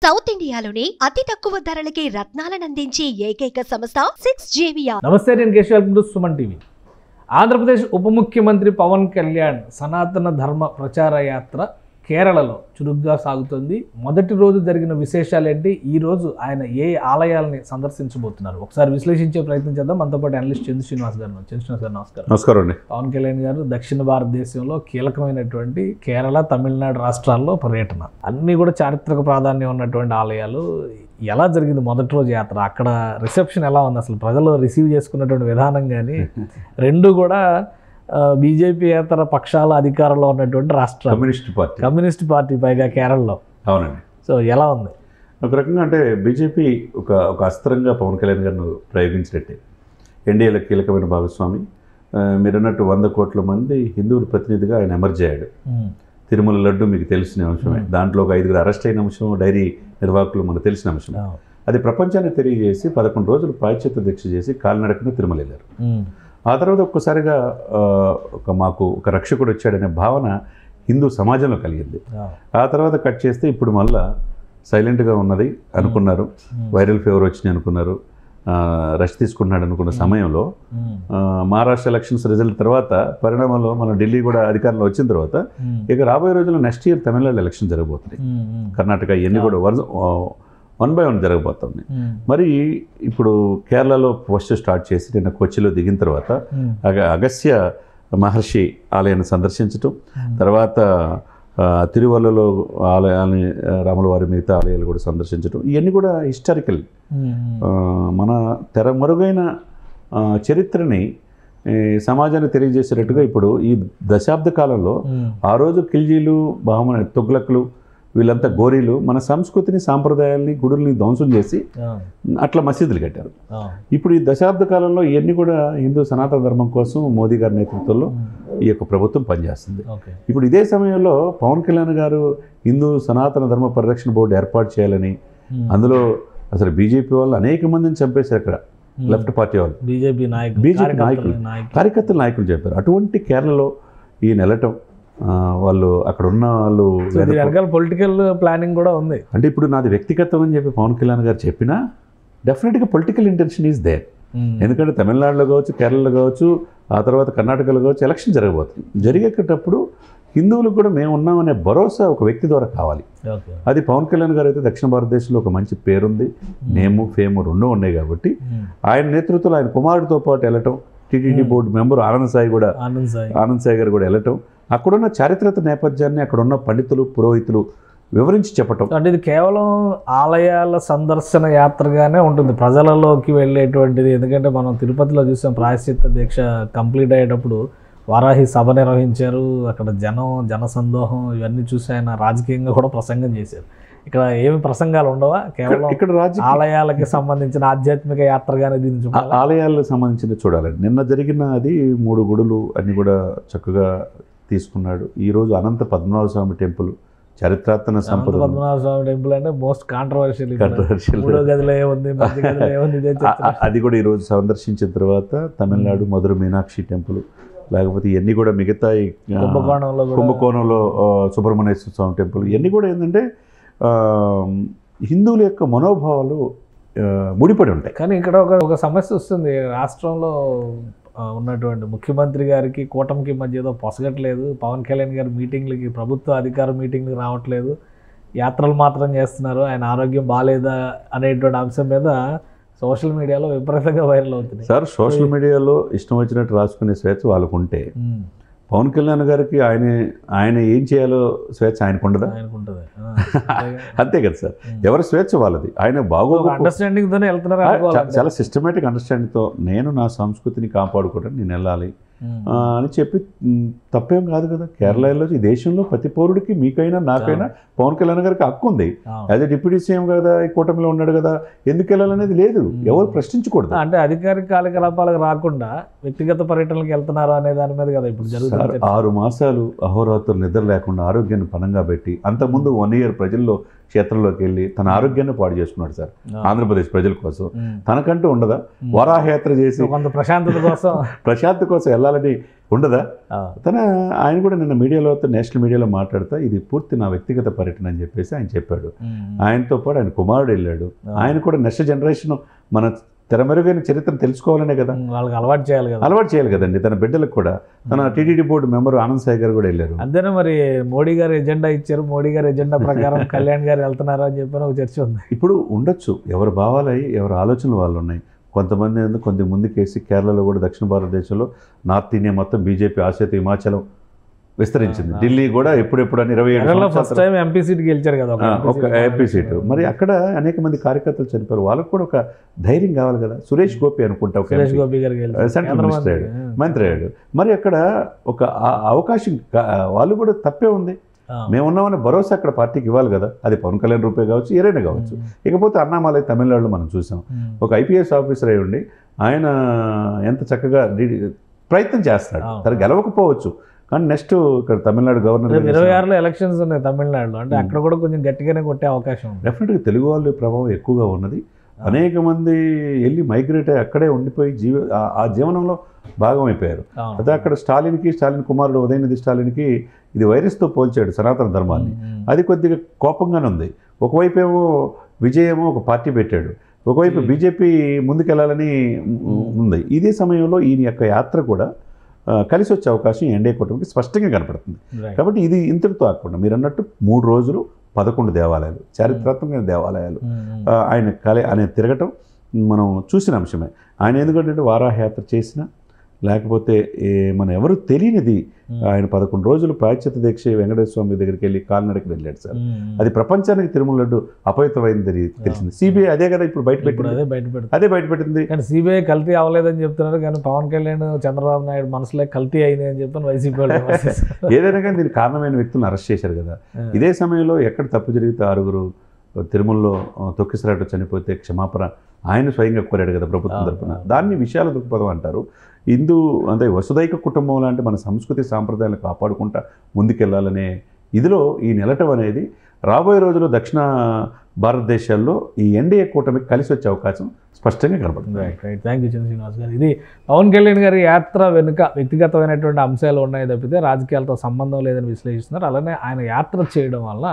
South ఇండియాలోనే అతి తక్కువ ధరలకి రత్నాలనందించే ఏకైక సంస్థ 6JVR. నమస్తే, నేను కేశవ్ టు సుమన్ టీవీ. ఆంధ్రప్రదేశ్ ఉప ముఖ్యమంత్రి పవన్ కళ్యాణ్ సనాతన ధర్మ ప్రచార యాత్ర కేరళలో చురుగ్గా సాగుతుంది. మొదటి రోజు జరిగిన విశేషాలు ఏంటి, ఈ రోజు ఆయన ఏ ఆలయాలని సందర్శించబోతున్నారు, ఒకసారి విశ్లేషించే ప్రయత్నం చేద్దాం. మనతో పాటు అనలిస్ట్ చంద్ర శ్రీనివాస్ గారు. శ్రీనివాస్ గారు నమస్కారం. నమస్కారం అండి. పవన్ కళ్యాణ్ గారు దక్షిణ భారతదేశంలో కీలకమైనటువంటి కేరళ, తమిళనాడు రాష్ట్రాల్లో పర్యటన, అన్నీ కూడా చారిత్రక ప్రాధాన్యం ఉన్నటువంటి ఆలయాలు. ఎలా జరిగింది మొదటి రోజు యాత్ర? అక్కడ రిసెప్షన్ ఎలా ఉంది, అసలు ప్రజలు రిసీవ్ చేసుకున్నటువంటి విధానం కానీ రెండు కూడా బీజేపీ ఏతర పక్షాల అధికారంలో ఉన్నటువంటి రాష్ట్రం, కమ్యూనిస్ట్ పార్టీ పైగా కేరళలో. అవునండి. సో ఎలా ఉంది? ఒక రకంగా అంటే బీజేపీ ఒక అస్త్రంగా పవన్ కళ్యాణ్ గారిని ప్రయోగించినట్టే. ఎన్డీఏలో కీలకమైన భాగస్వామి. మీరన్నట్టు 100 కోట్ల మంది హిందువుల ప్రతినిధిగా ఆయన ఎమర్జ్ అయ్యాడు. తిరుమల లడ్డు మీకు తెలిసిన అంశమే. దాంట్లో ఒక 5 అరెస్ట్ అయిన అంశం, డైరీ నిర్వాహకులు మనకు తెలిసిన అంశం. అది ప్రపంచాన్ని తెలియజేసి 11 రోజులు ప్రాయశ్చిత్త దీక్ష చేసి కాలినడకన తిరుమల వెళ్ళారు. ఆ తర్వాత ఒక్కసారిగా మాకు ఒక రక్షకుడు వచ్చాడనే భావన హిందూ సమాజంలో కలిగింది. ఆ తర్వాత కట్ చేస్తే ఇప్పుడు మళ్ళా సైలెంట్గా ఉన్నది అనుకున్నారు. వైరల్ ఫీవర్ వచ్చినాయి అనుకున్నారు. రెస్ట్ తీసుకున్నాడు అనుకున్న సమయంలో మహారాష్ట్ర ఎలక్షన్స్ రిజల్ట్ తర్వాత పరిణామంలో మన ఢిల్లీ కూడా అధికారంలో వచ్చిన తర్వాత ఇక రాబోయే రోజుల్లో నెక్స్ట్ ఇయర్ తమిళనాడు ఎలక్షన్ జరగబోతున్నాయి. కర్ణాటక ఇవన్నీ కూడా 1 by 1 జరగబోతుంది. మరి ఇప్పుడు కేరళలో ఫస్ట్ స్టార్ట్ చేసి నిన్న కొచ్చిలో దిగిన తర్వాత అగస్త్య మహర్షి ఆలయాన్ని సందర్శించటం, తర్వాత తిరువల్లలో ఆలయాన్ని, రాముల వారి మిగతా ఆలయాలు కూడా సందర్శించడం, ఇవన్నీ కూడా హిస్టారికల్. మన తెరమరుగైన చరిత్రని సమాజాన్ని తెలియజేసేటట్టుగా ఇప్పుడు ఈ దశాబ్ద కాలంలో ఆ రోజు ఖిల్జీలు, తుగ్లక్లు, వీళ్ళంతా గోరీలు మన సంస్కృతిని, సాంప్రదాయాల్ని, గుడుల్ని ధ్వంసం చేసి అట్లా మసీదులు కట్టారు. ఇప్పుడు ఈ దశాబ్ద కాలంలో ఇవన్నీ కూడా హిందూ సనాతన ధర్మం కోసం మోదీ గారి నేతృత్వంలో ఈ యొక్క ప్రభుత్వం పనిచేస్తుంది. ఇప్పుడు ఇదే సమయంలో పవన్ కళ్యాణ్ గారు హిందూ సనాతన ధర్మ పరిరక్షణ బోర్డు ఏర్పాటు చేయాలని, అందులో అసలు బీజేపీ వాళ్ళు అనేక మందిని చంపేశారు. అక్కడ లెఫ్ట్ పార్టీ వాళ్ళు, బీజేపీ నాయకులు, కార్యకర్తల నాయకులు చెప్పారు. అటువంటి కేరళలో ఈయన వెళ్ళటం, వాళ్ళు అక్కడ ఉన్న వాళ్ళు పొలిటికల్ ప్లానింగ్ కూడా ఉంది. అంటే ఇప్పుడు నాది వ్యక్తిగతం అని చెప్పి పవన్ కళ్యాణ్ గారు చెప్పినా డెఫినెట్గా పొలిటికల్ ఇంటెన్షన్ ఈజ్ దేర్. ఎందుకంటే తమిళనాడులో కావచ్చు, కేరళలో కావచ్చు, ఆ తర్వాత కర్ణాటకలో కావచ్చు ఎలక్షన్ జరగబోతుంది. జరిగేటప్పుడు హిందువులకు కూడా మేము ఉన్నామనే భరోసా ఒక వ్యక్తి ద్వారా కావాలి. అది పవన్ కళ్యాణ్ గారు అయితే దక్షిణ భారతదేశంలో ఒక మంచి పేరుంది, నేము ఫేము రెండూ ఉన్నాయి. కాబట్టి ఆయన నేతృత్వంలో ఆయన కుమారుడితో పాటు వెళ్ళటం, TTD board member Anand Sai గారు కూడా వెళ్ళటం, అక్కడున్న చారిత్రక నేపథ్యాన్ని అక్కడున్న పండితులు, పురోహితులు వివరించి చెప్పటం. అంటే ఇది కేవలం ఆలయాల సందర్శన యాత్రగానే ఉంటుంది, ప్రజలలోకి వెళ్ళేటువంటిది. ఎందుకంటే మనం తిరుపతిలో చూసాం, ప్రాయశ్చిత్త దీక్ష కంప్లీట్ అయ్యేటప్పుడు వారాహి సభ నిర్వహించారు. అక్కడ జనసందోహం ఇవన్నీ చూసి ఆయన రాజకీయంగా కూడా ప్రసంగం చేశారు. ఇక్కడ ఏమి ప్రసంగాలు ఉండవా? కేవలం ఇక్కడ ఆలయాలకి సంబంధించిన ఆధ్యాత్మిక యాత్రగానే దీన్ని చూడాలి. ఆలయాలకు సంబంధించిన చూడాలండి. నిన్న జరిగిన అది 3 గుడులు అన్ని కూడా చక్కగా తీసుకున్నాడు. ఈరోజు అనంత పద్మనాభ స్వామి టెంపుల్, చారిత్రాత్మక సంపద. పద్మనాభ స్వామి టెంపుల్ అంటే మోస్ట్ కాంట్రవర్షియల్. అది కూడా ఈరోజు సందర్శించిన తర్వాత తమిళనాడు మధుర మీనాక్షి టెంపుల్, లేకపోతే ఇవన్నీ కూడా మిగతా కుంభకోణంలో సుబ్రహ్మణ్యేశ్వర స్వామి టెంపుల్, ఇవన్నీ కూడా ఏంటంటే హిందువుల యొక్క మనోభావాలు ముడిపడి ఉంటాయి. కానీ ఇక్కడ ఒక సమస్య వస్తుంది. రాష్ట్రంలో ఉన్నటువంటి ముఖ్యమంత్రి గారికి కూటమికి మధ్య ఏదో పొసగట్లేదు. పవన్ కళ్యాణ్ గారి మీటింగ్లకి, ప్రభుత్వ అధికార మీటింగ్లకి రావట్లేదు, యాత్రలు మాత్రం చేస్తున్నారు. ఆయన ఆరోగ్యం బాగాలేదా అనేటువంటి అంశం మీద సోషల్ మీడియాలో విపరీతంగా వైరల్ అవుతుంది. సార్, సోషల్ మీడియాలో ఇష్టం వచ్చినట్టు రాసుకునే స్వేచ్ఛ వాళ్ళకు ఉంటే పవన్ కళ్యాణ్ గారికి ఆయన ఏం చేయాలో స్వేచ్ఛ ఆయనకు ఉండదా? అంతే కదా సార్, ఎవరి స్వేచ్ఛ వాళ్ళది. ఆయన అండర్స్టాండింగ్తోనే వెళ్తున్నారు. చాలా సిస్టమేటిక్ అండర్స్టాండింగ్తో నేను నా సంస్కృతిని కాపాడుకోవడానికి నేను వెళ్ళాలి అని చెప్పి తప్పేం కాదు కదా. కేరళలో ఈ దేశంలో ప్రతి పౌరుడికి, మీకైనా నాకైనా పవన్ కళ్యాణ్ గారికి హక్కు ఉంది. యాజ్ ఎ డిప్యూటీ సీఎం కదా, ఈ కూటమిలో ఉన్నాడు కదా, ఎందుకు వెళ్ళాలనేది లేదు, ఎవరు ప్రశ్నించకూడదు. అంటే అధికారిక కార్యకలాపాలకు రాకుండా వ్యక్తిగత పర్యటనలకు వెళ్తున్నారు అనే దాని మీద కదా ఇప్పుడు జరుగుతుంది. 6 మాసాలు అహోరాత్రులు నిద్ర లేకుండా ఆరోగ్యాన్ని పణంగా పెట్టి, అంతకుముందు 1 year ప్రజల్లో క్షేత్రంలోకి వెళ్ళి తన ఆరోగ్యాన్ని పాడు చేసుకున్నాడు సార్ ఆంధ్రప్రదేశ్ ప్రజల కోసం. తనకంటూ ఉండదా వరాహయాత్ర చేసి కొంత ప్రశాంతత కోసం ప్రశాంతత కోసం వెళ్ళాలని ఉండదా? ఆయన కూడా నిన్న మీడియాలో నేషనల్ మీడియాలో మాట్లాడుతూ ఇది పూర్తి నా వ్యక్తిగత పర్యటన అని చెప్పేసి ఆయన చెప్పాడు. ఆయనతో పాటు ఆయన కుమారుడు వెళ్ళాడు. ఆయన కూడా నెక్స్ట్ జనరేషన్ మన తెరమెరుగైన చరిత్రను తెలుసుకోవాలనే కదా, వాళ్ళకి అలవాటు చేయాలి కదండి. తన బిడ్డలకు కూడా తన TTD board member Anand Sai గారు కూడా వెళ్ళారు. అంతేనా మరి మోడీ గారు ఎజెండా ఇచ్చారు, మోడీ గారు ఎజెండా ప్రకారం కళ్యాణ్ గారు వెళ్తున్నారు అని చెప్పి ఒక చర్చ ఉంది. ఇప్పుడు ఉండొచ్చు, ఎవరి భావాలై ఎవరి ఆలోచనలు వాళ్ళు ఉన్నాయి. కొంతమంది కొద్ది ముందుకేసి కేరళలో కూడా దక్షిణ భారతదేశంలో నార్త్ ఇండియా మొత్తం బీజేపీ ఆసేతు హిమాచలం విస్తరించింది. ఢిల్లీ కూడా ఎప్పుడెప్పుడు 27 ఫస్ట్ టైం ఎంపీ సీట్ గెలిచారు కదా, ఒక ఎంపీ సీటు. మరి అక్కడ అనేక మంది కార్యకర్తలు చనిపోయారు. వాళ్ళకు కూడా ఒక ధైర్యం కావాలి కదా. సురేష్ గోపి అనుకుంటా సెంట్రల్ మినిస్టర్ అయ్యాడు, మంత్రి అయ్యాడు. మరి అక్కడ ఒక అవకాశం వాళ్ళు కూడా తప్పే ఉంది. మేమున్నామని భరోసా అక్కడ పార్టీకి ఇవ్వాలి కదా. అది పవన్ కళ్యాణ్ రూపే కావచ్చు, ఏదైనా కావచ్చు. ఇకపోతే అన్నామలై తమిళనాడులో మనం చూసాం. ఒక ఐపీఎస్ ఆఫీసర్ అయి ఉండి ఆయన ఎంత చక్కగా ప్రయత్నం చేస్తున్నాడు. తను గెలవకపోవచ్చు కానీ నెక్స్ట్ ఇక్కడ తమిళనాడు గవర్నర్ 26లో ఎలక్షన్స్ ఉన్నాయి తమిళనాడులో, అంటే అక్కడ కూడా కొంచెం గట్టిగానే కొట్టే అవకాశం ఉంది. డెఫినెట్గా తెలుగు వాళ్ళ ప్రభావం ఎక్కువగా ఉన్నది. అనేక మంది వెళ్ళి మైగ్రేట్ అయ్యి అక్కడే ఉండిపోయి ఆ జీవనంలో భాగమైపోయారు. అదే అక్కడ స్టాలిన్ కుమారుడు ఉదయనిధి స్టాలిన్కి ఇది వైరస్తో పోల్చాడు సనాతన ధర్మాన్ని. అది కొద్దిగా కోపంగానే ఉంది. ఒకవైపు ఏమో విజయ్ ఒక పార్టీ పెట్టాడు, ఒకవైపు బీజేపీ ముందుకెళ్లాలని ఉంది. ఇదే సమయంలో ఈయన యొక్క యాత్ర కూడా కలిసి వచ్చే అవకాశం ఎన్డీఏ కూటమికి స్పష్టంగా కనపడుతుంది. కాబట్టి ఇది ఇంతటితో ఆకుండా మీరు అన్నట్టు 3 రోజులు 11 దేవాలయాలు, చారిత్రాత్మకమైన దేవాలయాలు ఆయన తిరగటం మనం చూసిన అంశమే. ఆయన ఎందుకంటే వారాహయాత్ర చేసిన లేకపోతే మన ఎవరు తెలియనిది ఆయన 11 రోజులు ప్రాయశ్చిత్త దీక్ష వెంకటేశ్వర స్వామి దగ్గరికి వెళ్ళి కాలినడకకి వెళ్ళాడు సార్. అది ప్రపంచానికి తిరుమల లడ్డు అపవిత్రమైందని తెలిసింది. సిబిఐ అదే కదా ఇప్పుడు బయటపెట్టింది. కానీ సిబిఐ కల్తీ అవ్వలేదని చెప్తున్నారు, కానీ పవన్ కళ్యాణ్ చంద్రబాబు నాయుడు మనసులో కల్తీ అయింది అని చెప్తున్నారు వైసీపీ వాళ్ళు. ఏదైనా కానీ దీనికి కారణమైన వ్యక్తులను అరెస్ట్ చేశారు కదా. ఇదే సమయంలో ఎక్కడ తప్పు జరిగితే 6 తిరుమలలో తొక్కిసలాట చనిపోతే క్షమాపణ ఆయన స్వయంగా కోరాడు కదా ప్రభుత్వం తరఫున. దాన్ని విషయాల దృక్పథం అంటారు. అంటే వసుదైక కుటుంబం లాంటి మన సంస్కృతి సాంప్రదాయాలను కాపాడుకుంటా ముందుకెళ్లాలనే ఇదిలో ఈ నిలటం అనేది రాబోయే రోజుల్లో దక్షిణ భారతదేశాల్లో ఈ ఎన్డీఏ కూటమికి కలిసి వచ్చే అవకాశం స్పష్టంగా కనపడుతుంది. రైట్. థ్యాంక్ యూ శ్రీనివాస్ గారు. ఇది పవన్ కళ్యాణ్ గారి యాత్ర వెనుక వ్యక్తిగతమైనటువంటి అంశాలు ఉన్నాయి తప్పితే రాజకీయాలతో సంబంధం లేదని విశ్లేషిస్తున్నారు. అలానే ఆయన యాత్ర చేయడం వల్ల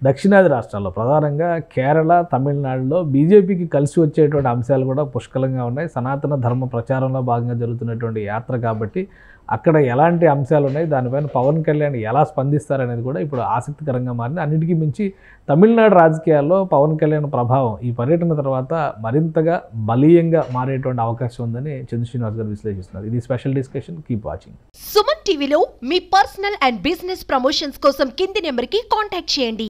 దక్షిణాది రాష్ట్రాల్లో ప్రధానంగా కేరళ, తమిళనాడులో బీజేపీకి కలిసి వచ్చేటువంటి అంశాలు కూడా పుష్కలంగా ఉన్నాయి. సనాతన ధర్మ ప్రచారంలో భాగంగా జరుగుతున్నటువంటి యాత్ర కాబట్టి అక్కడ ఎలాంటి అంశాలు ఉన్నాయి, దానిపైన పవన్ కళ్యాణ్ ఎలా స్పందిస్తారనేది కూడా ఇప్పుడు ఆసక్తికరంగా మారింది. అన్నిటికీ మించి తమిళనాడు రాజకీయాల్లో పవన్ కళ్యాణ్ ప్రభావం ఈ పర్యటన తర్వాత మరింతగా బలీయంగా మారేటువంటి అవకాశం ఉందని చంద్ర శ్రీనివాస్ గారు విశ్లేషిస్తున్నారు. ఇది special discussion. Keep watching. Suman టీవీలో మీ పర్సనల్ అండ్ బిజినెస్ ప్రమోషన్స్ కోసం కింది నెంబర్కి కాంటాక్ట్ చేయండి.